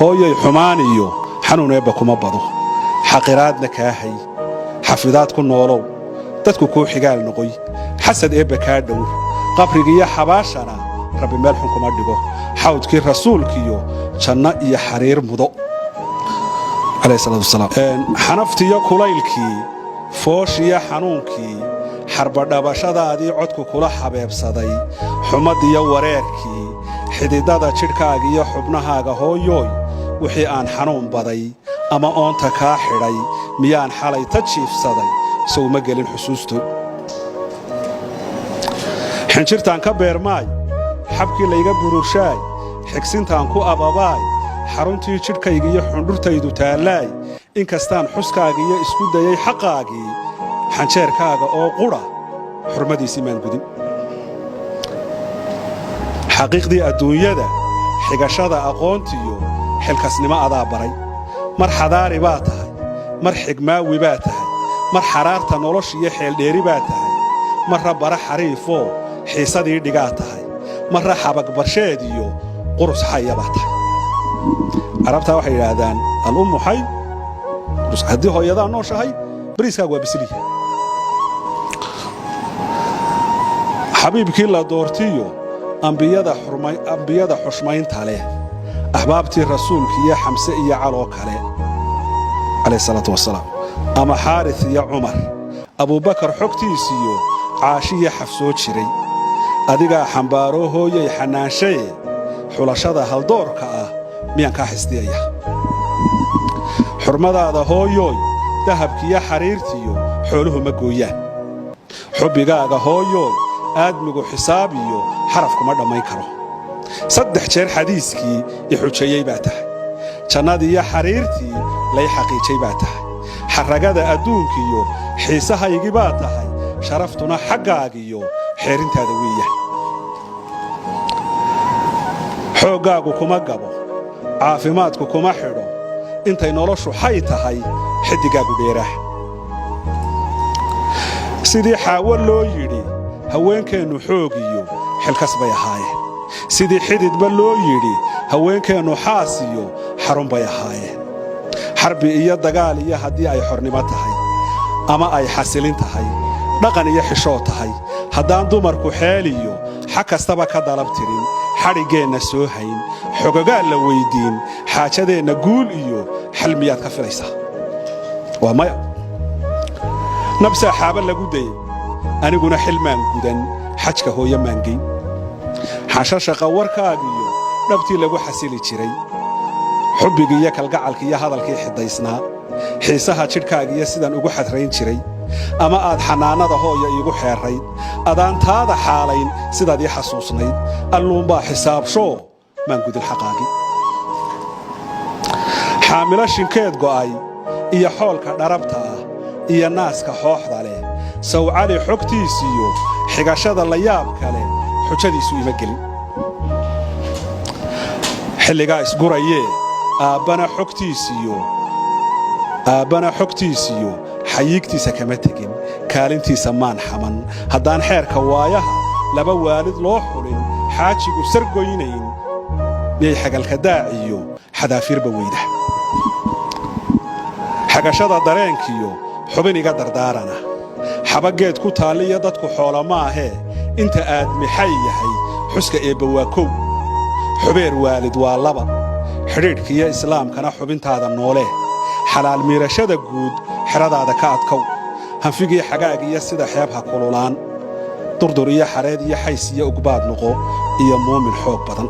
hooyay xumaan iyo xanuun eebba kuma bado xaqiraadna kaa hay xafidaad ku noolow dadku kuu xigaal noqoy xasad eebba kaa dhow qabrigiiyo xabaashana rabbi meel xun kuma dhigo xawdkii rasuulkiyo janno iyo xariir mudo عليه الصلاة والسلام حنفتي كلايلكي فوشيا حنونكي حرب دبشدادي عدكو كلا حبيب صدي حمدي وريركي حديدادا جيركاغي xubnahaaga hooyoy wixii aan xanuun baday ama oonta ka xiray miyaan xalay ta jiifsaday soo ma gelin xusuusto xinjirtaan ka beermaay xabkii layga bururshaay xigsintaan ku ababaay xaruntii jidhkayga iyo xundhurtaydu taalaay inkastaan xuskaaga iyo isku dayay xaqaagii xanjeerkaaga oo qura xurmadiisii maan gudin xaqiiqdii adduunyada xigashada aqoontiyo xilkasnimo adaa baray mar xadaari baa tahay mar xigmaawi baa tahay mar xaraarta noloshiyo xeeldheeri baa tahay marra bara xariifoo xiisadii dhigaa tahay marra xabagbarsheed iyo qurus xaya baa tahay عربتها waxay yiraahdaan al-ummu hay hadii hooyada nooshahay bariiskaagu waa bisliya xabiibkii la doortiyo anbiyada xushmaynta leh ahbaabtii rasuulka iyo xamse iyo caloo kale alayhi salatu wasalaam ama xaarith iyo umar abu bakar xogtiisiyo caashiya xafsoo jiray adiga xambaaro hooyay xanaanshay xulashada hal doorka ah miyaan ka xisdiyaya xurmadaada hooyoy dahabkiyo xariirtiyo xooluhu ma gooyaan xubbigaaga hooyoy aadmigu xisaab iyo xaraf kuma dhammayn karo saddex jeer xadiiskii i xujeeyey baa tahay jannadii iyo xariirtii lay xaqiijay baa tahay xaragada adduunkiyo xiisahaygii baa tahay sharaftuna xaggaagiyo xeerintaada weeyaan xooggaagu kuma gabo caafimaadku kuma xidho intay noloshu xay tahay xidigaagu dheeraah sidii xaawo loo yidhi haweenkeennu xoog iyo xilkas bay ahaayeen sidii xididba loo yidhi haweenkeennu xaas iyo xarun bay ahaayeen xarbi iyo dagaal iyo haddii ay xornimo tahay ama ay xasilin tahay dhaqan iyo xishoo tahay haddaan dumarku xeel iyo xag kastaba ka dalab tirin xadhiggeenna soo hayn xogogaal la weydiin xaajadeenna guul iyo xal miyaad ka filaysaa waa maya nabsaa xaaba lagu dayay aniguna xilmaan gudan xajka hooyo maangeyn xashashaqa warkaagiyo dhabtii lagu xasili jiray xubbigii iyo kalgacalkii iyo hadalkii xidaysnaa xiisaha jidhkaagiiyo sidaan ugu xadrayn jiray ama aad xanaanada hooya iigu xeerayd adaan taada xaalayn sidaad ii xasuusnayd alluunbaa xisaabshoo maan gudin xaqaagii xaamilo shinkeed go'ay iyo xoolka dharabta ah iyo naaska xooxda leh sawcali xogtiisiyo xigashada la yaab kale xujadiisu ima gelin xilligaa isgurayee aabbana xogtiisiyo xayiigtiisa kama tegin kaalintiisa maan xaman haddaan xeerka waayaha laba waalid loo xulin xaajigu sargoynayn miyay xagalka daaciyo xadaafiirba weyda xagashada dareenkiyo xubin iga dardaarana xabageed ku taalliyo dadku xoolo maahee inta aad mixay yahay xuska eebba waa kow xubeer waalid waa laba xidhiidhkiiyo islaamkana xubintaada noolee xalaal miirashada guud xeradaada ka adkow hanfigii xagaagiyo sida xeeb ha kululaan durdur iyo xareed iyo xays iyo ugbaad noqo iyo muumin xoog badan